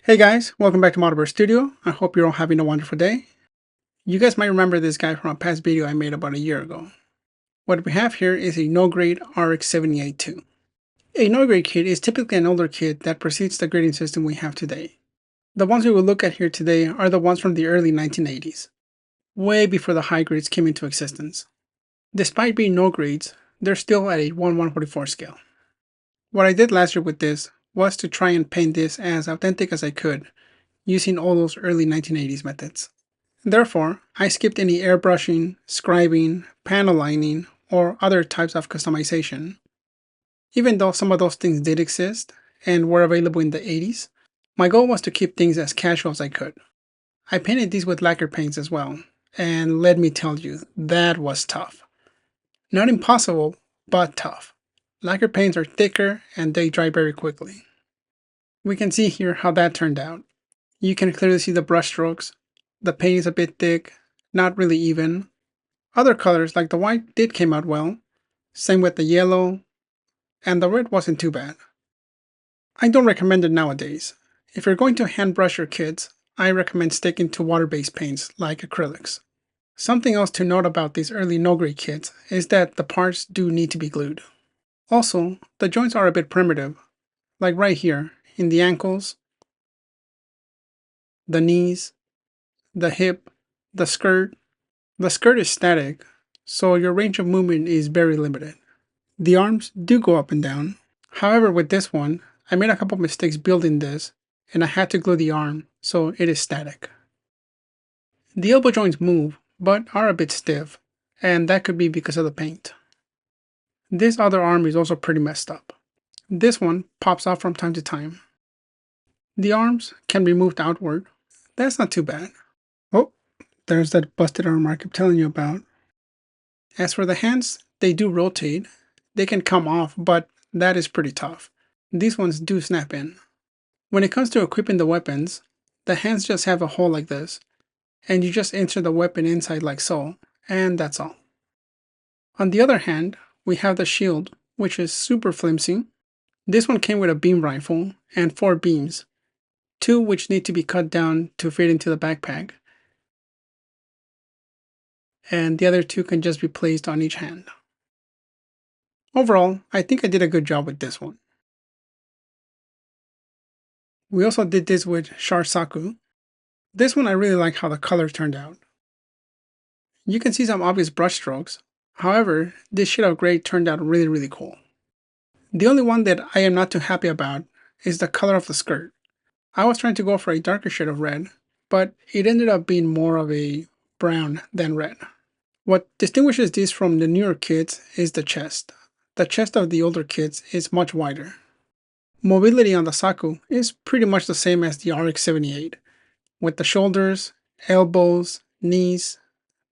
Hey guys, welcome back to ModelBear Studio. I hope you're all having a wonderful day. You guys might remember this guy from a past video I made about a year ago. What we have here is a no-grade RX-78-2. A no-grade kit is typically an older kit that precedes the grading system we have today. The ones we will look at here today are the ones from the early 1980s, way before the high grades came into existence. Despite being no grades, they're still at a 1/144 scale. What I did last year with this was to try and paint this as authentic as I could, using all those early 1980s methods. Therefore, I skipped any airbrushing, scribing, panel lining, or other types of customization. Even though some of those things did exist and were available in the 80s, my goal was to keep things as casual as I could. I painted these with lacquer paints as well, and let me tell you, that was tough. Not impossible, but tough. Lacquer paints are thicker and they dry very quickly. We can see here how that turned out. You can clearly see the brush strokes. The paint is a bit thick, not really even. Other colors like the white did came out well. Same with the yellow, and the red wasn't too bad. I don't recommend it nowadays. If you're going to hand brush your kits, I recommend sticking to water-based paints like acrylics. Something else to note about these early no-grade kits is that the parts do need to be glued. Also, the joints are a bit primitive, like right here, in the ankles, the knees, the hip, the skirt. The skirt is static, so your range of movement is very limited. The arms do go up and down. However, with this one, I made a couple mistakes building this, and I had to glue the arm, so it is static. The elbow joints move, but are a bit stiff, and that could be because of the paint. This other arm is also pretty messed up. This one pops off from time to time. The arms can be moved outward. That's not too bad. Oh, there's that busted arm I kept telling you about. As for the hands, they do rotate. They can come off, but that is pretty tough. These ones do snap in. When it comes to equipping the weapons, the hands just have a hole like this, and you just insert the weapon inside like so, and that's all. On the other hand, we have the shield, which is super flimsy. This one came with a beam rifle and 4 beams, 2 which need to be cut down to fit into the backpack, and the other 2 can just be placed on each hand. Overall, I think I did a good job with this one. We also did this with Char Zaku. This one I really like how the color turned out. You can see some obvious brush strokes. However, this shade of gray turned out really cool. The only one that I am not too happy about is the color of the skirt. I was trying to go for a darker shade of red, but it ended up being more of a brown than red. What distinguishes these from the newer kits is the chest. The chest of the older kits is much wider. Mobility on the Zaku is pretty much the same as the RX-78, with the shoulders, elbows, knees,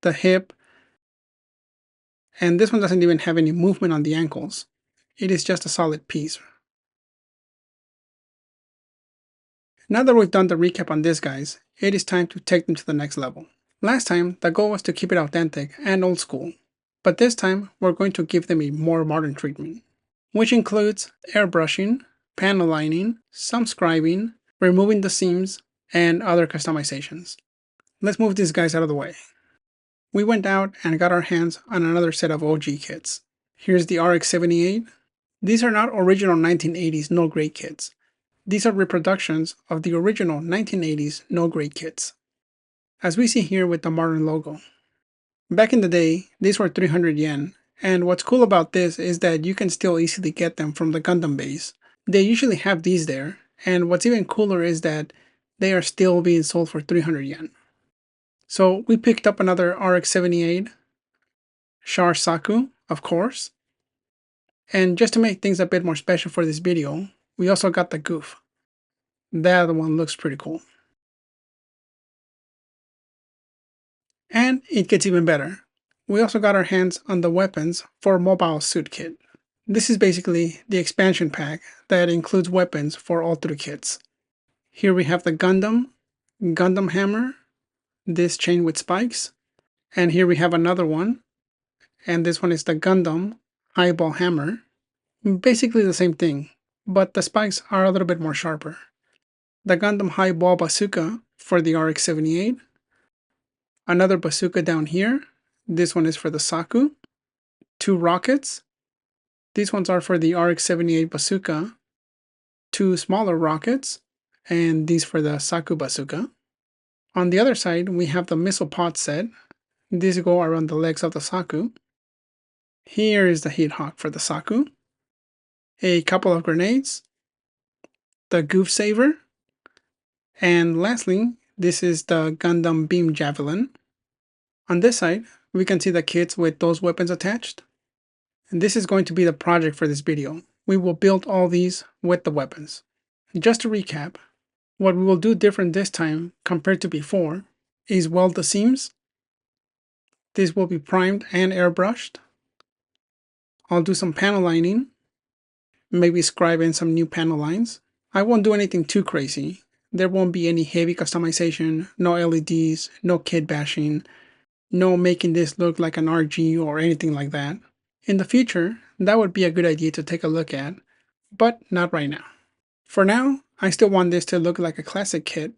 the hip, and this one doesn't even have any movement on the ankles. It is just a solid piece. Now that we've done the recap on these guys, it is time to take them to the next level. Last time, the goal was to keep it authentic and old school, but this time we're going to give them a more modern treatment, which includes airbrushing, panel lining, some scribing, removing the seams, and other customizations. Let's move these guys out of the way. We went out and got our hands on another set of OG kits. Here's the RX-78. These are not original 1980s no-grade kits. These are reproductions of the original 1980s no-grade kits, as we see here with the modern logo. Back in the day, these were 300 yen, and what's cool about this is that you can still easily get them from the Gundam base. They usually have these there, and what's even cooler is that they are still being sold for 300 yen. So we picked up another RX-78, Char Zaku, of course. And just to make things a bit more special for this video, we also got the Gouf. That one looks pretty cool. And it gets even better. We also got our hands on the weapons for Mobile Suit Kit. This is basically the expansion pack that includes weapons for all 3 kits. Here we have the Gundam hammer, this chain with spikes, and here we have another one, and this one is the Gundam eyeball hammer. Basically the same thing, but the spikes are a little bit more sharper. the Gundam high ball bazooka for the RX-78, another bazooka down here. This one is for the Zaku. 2 rockets. These ones are for the RX-78 bazooka. 2 smaller rockets, and these for the Zaku bazooka. On the other side, we have the missile pod set. These go around the legs of the Zaku. Here is the heat hawk for the Zaku. A couple of grenades. The Gouf saver. And lastly, this is the Gundam beam javelin. On this side, we can see the kits with those weapons attached. And this is going to be the project for this video. We will build all these with the weapons. Just to recap, what we will do different this time compared to before is weld the seams. This will be primed and airbrushed. I'll do some panel lining, maybe scribe in some new panel lines. I won't do anything too crazy. There won't be any heavy customization, no LEDs, no kit bashing, no making this look like an RG or anything like that. In the future, that would be a good idea to take a look at, but not right now. For now, I still want this to look like a classic kit,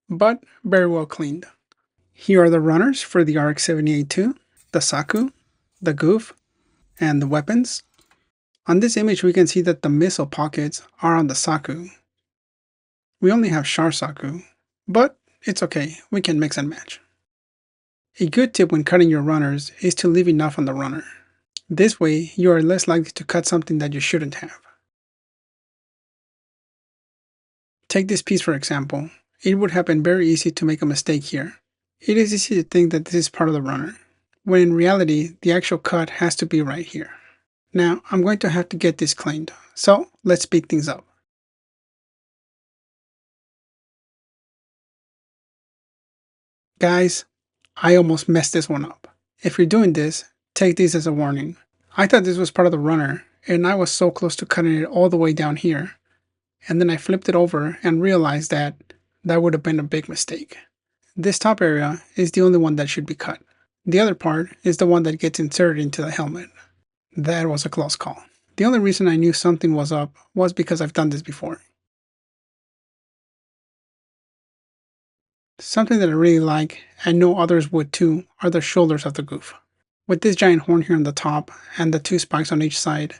but very well cleaned. Here are the runners for the RX-78-2, the Zaku, the Gouf, and the weapons. On this image, we can see that the missile pockets are on the Zaku. We only have Char Zaku, but it's okay, we can mix and match. A good tip when cutting your runners is to leave enough on the runner. This way, you are less likely to cut something that you shouldn't have. Take this piece for example. It would have been very easy to make a mistake here. It is easy to think that this is part of the runner, when in reality, the actual cut has to be right here. Now, I'm going to have to get this cleaned, so let's speed things up. Guys, I almost messed this one up. If you're doing this, take this as a warning. I thought this was part of the runner, and I was so close to cutting it all the way down here, and then I flipped it over and realized that that would have been a big mistake. This top area is the only one that should be cut. The other part is the one that gets inserted into the helmet. That was a close call. The only reason I knew something was up was because I've done this before. Something that I really like, and know others would too, are the shoulders of the Gouf. With this giant horn here on the top, and the 2 spikes on each side,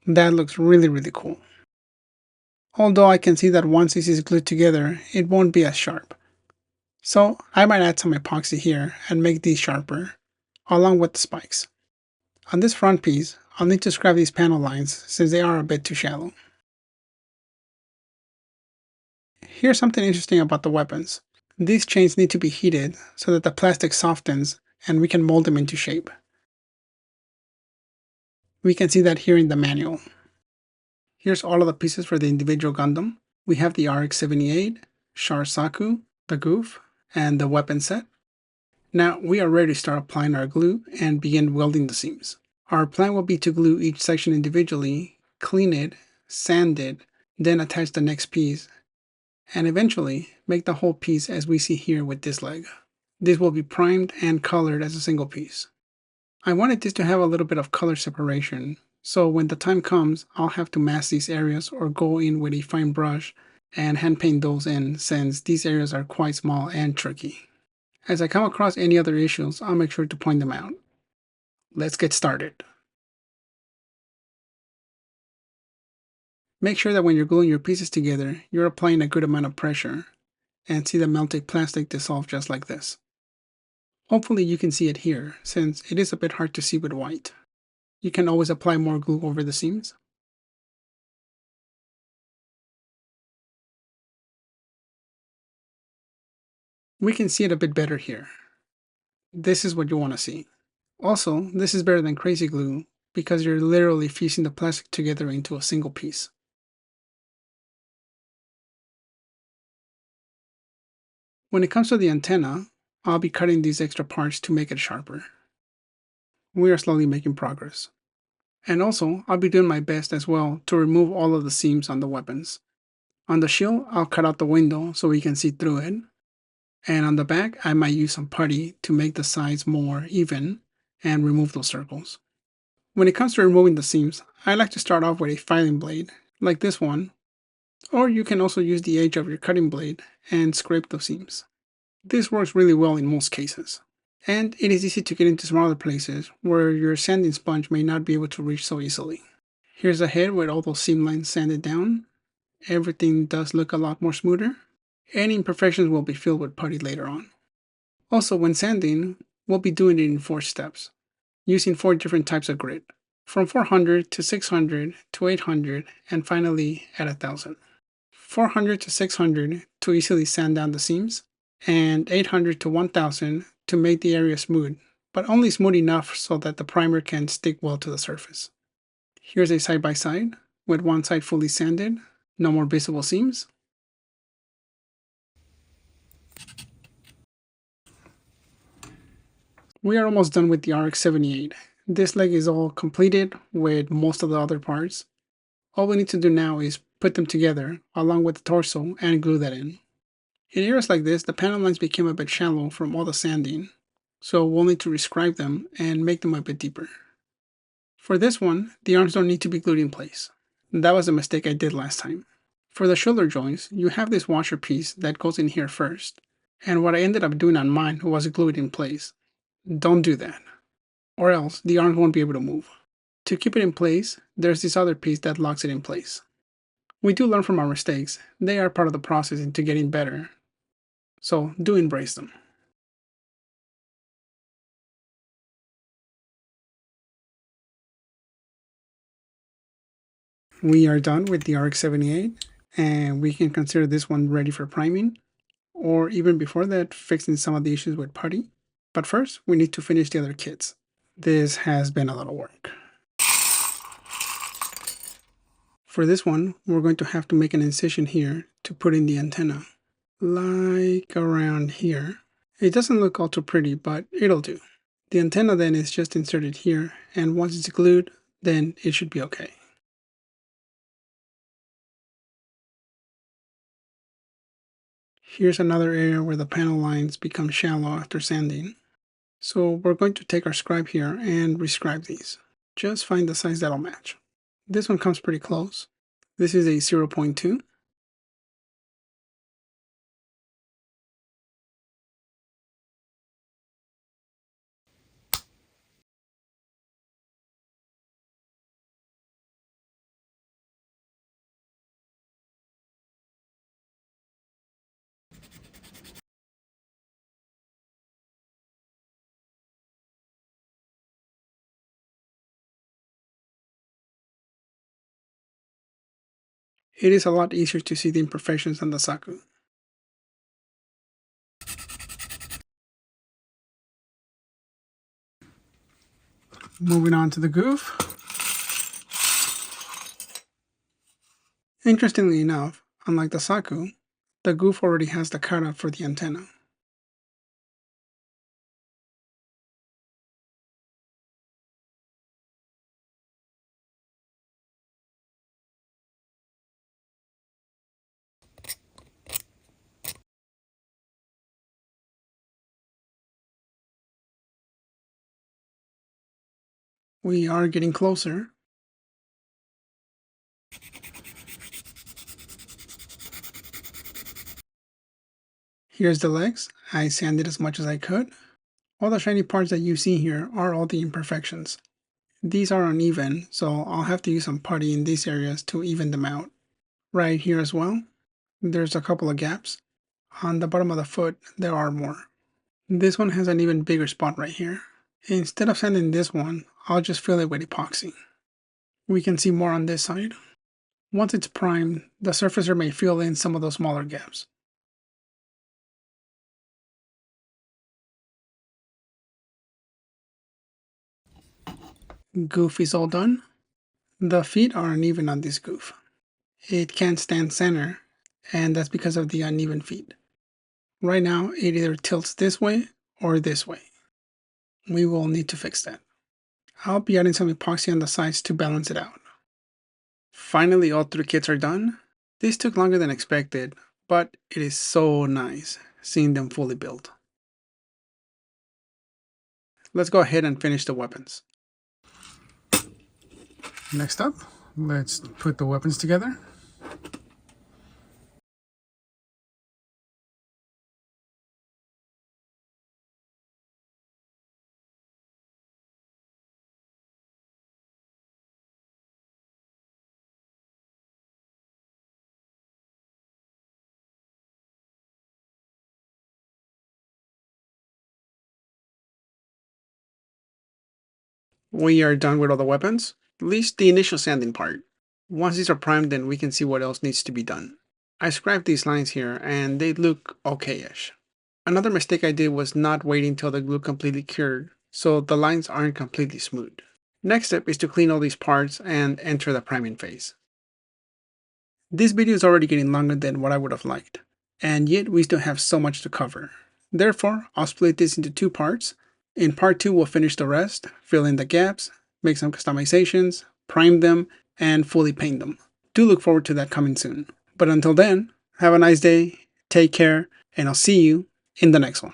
that looks really cool. Although I can see that once this is glued together, it won't be as sharp. So I might add some epoxy here and make these sharper, along with the spikes. On this front piece, I'll need to scrap these panel lines since they are a bit too shallow. Here's something interesting about the weapons. These chains need to be heated so that the plastic softens and we can mold them into shape. We can see that here in the manual. Here's all of the pieces for the individual Gundam. We have the RX-78, Char Zaku, the Gouf, and the weapon set. Now we are ready to start applying our glue and begin welding the seams. Our plan will be to glue each section individually, clean it, sand it, then attach the next piece, and eventually make the whole piece as we see here with this leg. This will be primed and colored as a single piece. I wanted this to have a little bit of color separation, so when the time comes, I'll have to mask these areas or go in with a fine brush and hand paint those in since these areas are quite small and tricky. As I come across any other issues, I'll make sure to point them out. Let's get started. Make sure that when you're gluing your pieces together, you're applying a good amount of pressure and see the melted plastic dissolve just like this. Hopefully you can see it here, since it is a bit hard to see with white. You can always apply more glue over the seams. We can see it a bit better here. This is what you want to see. Also, this is better than crazy glue because you're literally fusing the plastic together into a single piece. When it comes to the antenna, I'll be cutting these extra parts to make it sharper. We are slowly making progress. And also, I'll be doing my best as well to remove all of the seams on the weapons. On the shield, I'll cut out the window so we can see through it. And on the back, I might use some putty to make the sides more even and remove those circles. When it comes to removing the seams, I like to start off with a filing blade, like this one, or you can also use the edge of your cutting blade and scrape those seams. This works really well in most cases. And it is easy to get into smaller places where your sanding sponge may not be able to reach so easily. Here's a head with all those seam lines sanded down. Everything does look a lot more smoother. Any imperfections will be filled with putty later on. Also, when sanding, we'll be doing it in 4 steps, using 4 different types of grit, from 400 to 600 to 800, and finally at 1000. 400 to 600 to easily sand down the seams, and 800 to 1000 to make the area smooth, but only smooth enough so that the primer can stick well to the surface. Here's a side-by-side, with one side fully sanded, no more visible seams. We are almost done with the RX-78. This leg is all completed with most of the other parts. All we need to do now is put them together along with the torso and glue that in. In areas like this, the panel lines became a bit shallow from all the sanding, so we'll need to rescribe them and make them a bit deeper. For this one, the arms don't need to be glued in place. That was a mistake I did last time. For the shoulder joints, you have this washer piece that goes in here first, and what I ended up doing on mine was glue it in place. Don't do that, or else the arms won't be able to move. To keep it in place, there's this other piece that locks it in place. We do learn from our mistakes. They are part of the process into getting better, so do embrace them. We are done with the RX-78, and we can consider this one ready for priming, or even before that, fixing some of the issues with putty. But first, we need to finish the other kits. This has been a lot of work. For this one, we're going to have to make an incision here to put in the antenna, like around here. It doesn't look all too pretty, but it'll do. The antenna then is just inserted here, and once it's glued, then it should be okay. Here's another area where the panel lines become shallow after sanding. So we're going to take our scribe here and rescribe these. Just find the size that'll match. This one comes pretty close. This is a 0.2. It is a lot easier to see the imperfections on the Zaku. Moving on to the Gouf. Interestingly enough, unlike the Zaku, the Gouf already has the cutout for the antenna. We are getting closer. Here's the legs. I sanded as much as I could. All the shiny parts that you see here are all the imperfections. These are uneven, so I'll have to use some putty in these areas to even them out. Right here as well, there's a couple of gaps. On the bottom of the foot, there are more. This one has an even bigger spot right here. Instead of sanding this one, I'll just fill it with epoxy. We can see more on this side. Once it's primed, the surfacer may fill in some of those smaller gaps. Gouf is all done. The feet are uneven on this Gouf. It can't stand center, and that's because of the uneven feet. Right now, it either tilts this way or this way. We will need to fix that. I'll be adding some epoxy on the sides to balance it out. Finally, all 3 kits are done. This took longer than expected, but it is so nice seeing them fully built. Let's go ahead and finish the weapons. Next up, let's put the weapons together. We are done with all the weapons, at least the initial sanding part. Once these are primed, then we can see what else needs to be done. I scribed these lines here and they look okay-ish. Another mistake I did was not waiting till the glue completely cured, so the lines aren't completely smooth. Next step is to clean all these parts and enter the priming phase. This video is already getting longer than what I would have liked, and yet we still have so much to cover. Therefore, I'll split this into two parts. In part 2, we'll finish the rest, fill in the gaps, make some customizations, prime them, and fully paint them. Do look forward to that coming soon. But until then, have a nice day, take care, and I'll see you in the next one.